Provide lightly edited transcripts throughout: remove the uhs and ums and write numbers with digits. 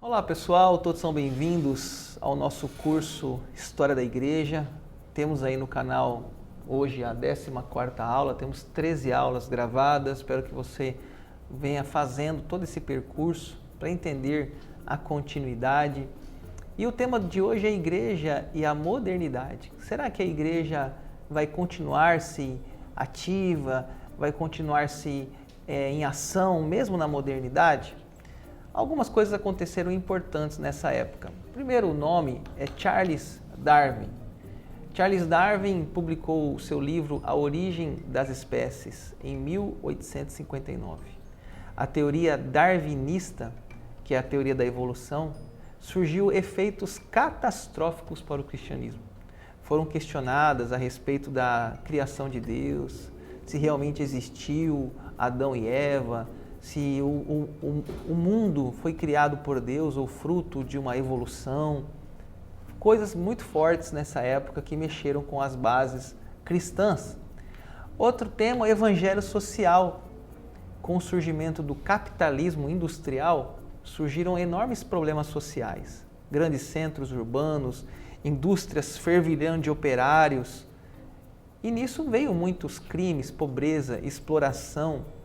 Olá pessoal, todos são bem-vindos ao nosso curso História da Igreja. Temos aí no canal hoje a 14ª aula, temos 13 aulas gravadas. Espero que você venha fazendo todo esse percurso para entender a continuidade. E o tema de hoje é a Igreja e a modernidade. Será que a Igreja vai continuar-se ativa, vai continuar-se em ação mesmo na modernidade? Algumas coisas aconteceram importantes nessa época. Primeiro, o nome é Charles Darwin. Charles Darwin publicou o seu livro A Origem das Espécies em 1859. A teoria darwinista, que é a teoria da evolução, surgiu efeitos catastróficos para o cristianismo. Foram questionadas a respeito da criação de Deus, se realmente existiu Adão e Eva, se o mundo foi criado por Deus ou fruto de uma evolução. Coisas muito fortes nessa época que mexeram com as bases cristãs. Outro tema, o evangelho social. Com o surgimento do capitalismo industrial, surgiram enormes problemas sociais. Grandes centros urbanos, indústrias fervilhando de operários. E nisso veio muitos crimes, pobreza, exploração.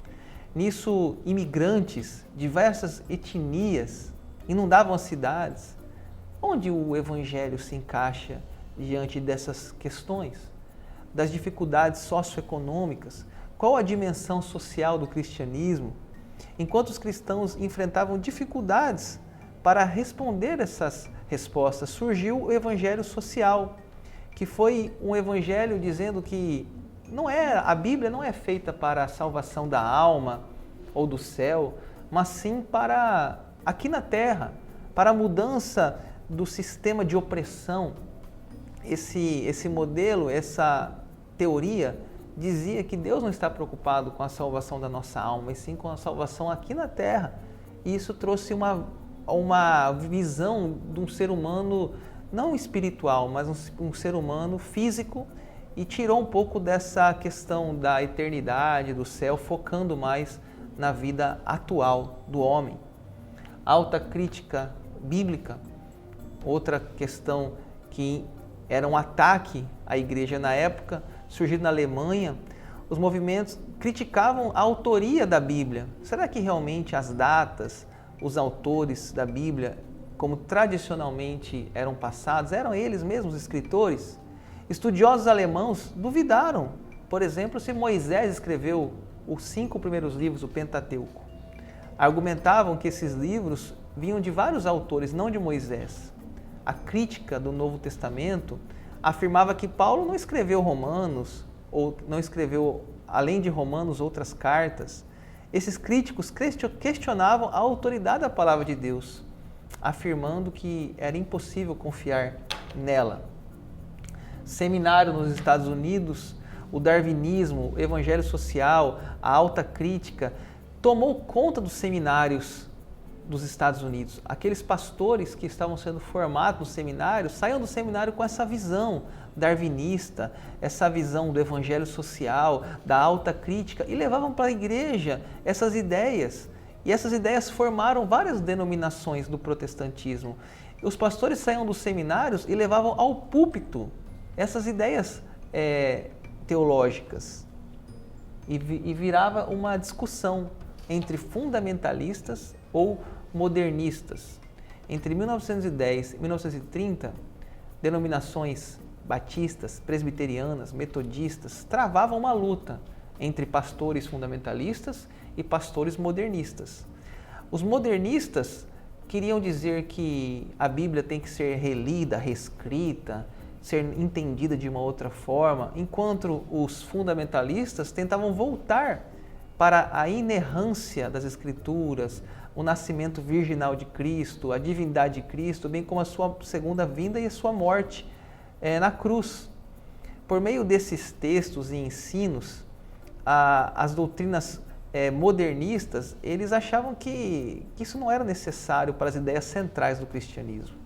Nisso, imigrantes, diversas etnias inundavam as cidades. Onde o Evangelho se encaixa diante dessas questões? Das dificuldades socioeconômicas? Qual a dimensão social do cristianismo? Enquanto os cristãos enfrentavam dificuldades para responder essas respostas, surgiu o Evangelho social, que foi um evangelho dizendo que a Bíblia não é feita para a salvação da alma ou do céu, mas sim para aqui na terra, para a mudança do sistema de opressão. Esse modelo, essa teoria dizia que Deus não está preocupado com a salvação da nossa alma, e sim com a salvação aqui na terra. E isso trouxe uma visão de um ser humano não espiritual, mas um ser humano físico, e tirou um pouco dessa questão da eternidade, do céu, focando mais na vida atual do homem. Alta crítica bíblica, outra questão que era um ataque à igreja na época, surgido na Alemanha. Os movimentos criticavam a autoria da Bíblia. Será que realmente as datas, os autores da Bíblia, como tradicionalmente eram passados, eram eles mesmos escritores? Estudiosos alemãos duvidaram, por exemplo, se Moisés escreveu os 5 primeiros livros do Pentateuco. Argumentavam que esses livros vinham de vários autores, não de Moisés. A crítica do Novo Testamento afirmava que Paulo não escreveu Romanos, ou não escreveu, além de Romanos, outras cartas. Esses críticos questionavam a autoridade da palavra de Deus, afirmando que era impossível confiar nela. Seminário nos Estados Unidos, o darwinismo, o evangelho social, a alta crítica, tomou conta dos seminários dos Estados Unidos. Aqueles pastores que estavam sendo formados no seminário, saíam do seminário com essa visão darwinista, essa visão do evangelho social, da alta crítica, e levavam para a igreja essas ideias. E essas ideias formaram várias denominações do protestantismo. Os pastores saíam dos seminários e levavam ao púlpito essas ideias teológicas, e virava uma discussão entre fundamentalistas ou modernistas. Entre 1910 e 1930, denominações batistas, presbiterianas, metodistas travavam uma luta entre pastores fundamentalistas e pastores modernistas. Os modernistas queriam dizer que a Bíblia tem que ser relida, reescrita, ser entendida de uma outra forma, enquanto os fundamentalistas tentavam voltar para a inerrância das Escrituras, o nascimento virginal de Cristo, a divindade de Cristo, bem como a sua segunda vinda e a sua morte na cruz. Por meio desses textos e ensinos, as doutrinas modernistas, eles achavam que isso não era necessário para as ideias centrais do cristianismo.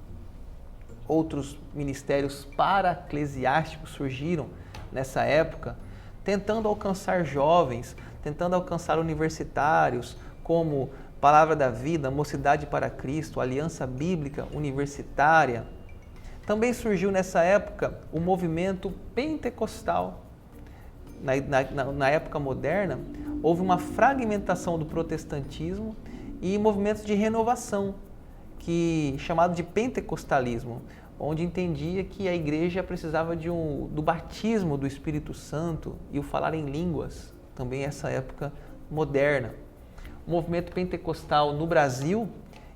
Outros ministérios paraclesiásticos surgiram nessa época, tentando alcançar jovens, tentando alcançar universitários, como Palavra da Vida, Mocidade para Cristo, Aliança Bíblica Universitária. Também surgiu nessa época o movimento pentecostal. Na época moderna, houve uma fragmentação do protestantismo e movimentos de renovação, chamado de pentecostalismo, onde entendia que a igreja precisava do batismo do Espírito Santo e o falar em línguas, também essa época moderna. O movimento pentecostal no Brasil,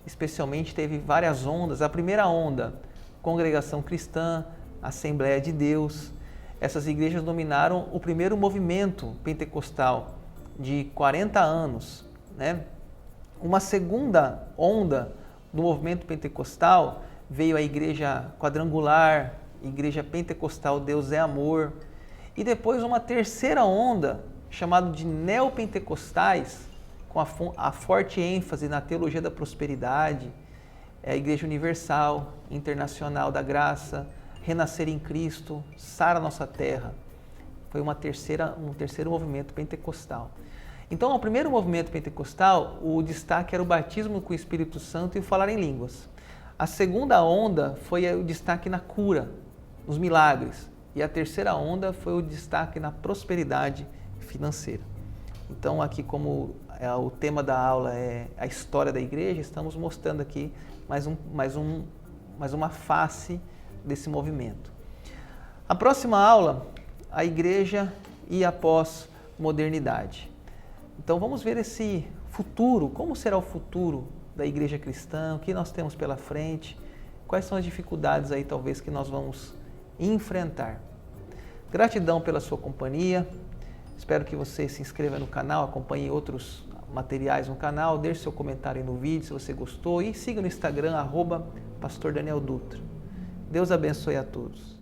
especialmente, teve várias ondas. A primeira onda, Congregação Cristã, Assembleia de Deus. Essas igrejas dominaram o primeiro movimento pentecostal de 40 anos, né? Uma segunda onda do movimento pentecostal veio a Igreja Quadrangular, Igreja Pentecostal Deus é Amor. E depois uma terceira onda, chamada de neopentecostais, com a forte ênfase na teologia da prosperidade, a Igreja Universal, Internacional da Graça, Renascer em Cristo, Sara Nossa Terra. Foi um terceiro movimento pentecostal. Então, no primeiro movimento pentecostal, o destaque era o batismo com o Espírito Santo e o falar em línguas. A segunda onda foi o destaque na cura, nos milagres. E a terceira onda foi o destaque na prosperidade financeira. Então, aqui como o tema da aula é a história da igreja, estamos mostrando aqui mais uma face desse movimento. A próxima aula, a igreja e a pós-modernidade. Então vamos ver esse futuro, como será o futuro da igreja cristã, o que nós temos pela frente, quais são as dificuldades aí talvez que nós vamos enfrentar. Gratidão pela sua companhia, espero que você se inscreva no canal, acompanhe outros materiais no canal, deixe seu comentário aí no vídeo se você gostou e siga no Instagram, @Pastor Daniel Dutra. Deus abençoe a todos.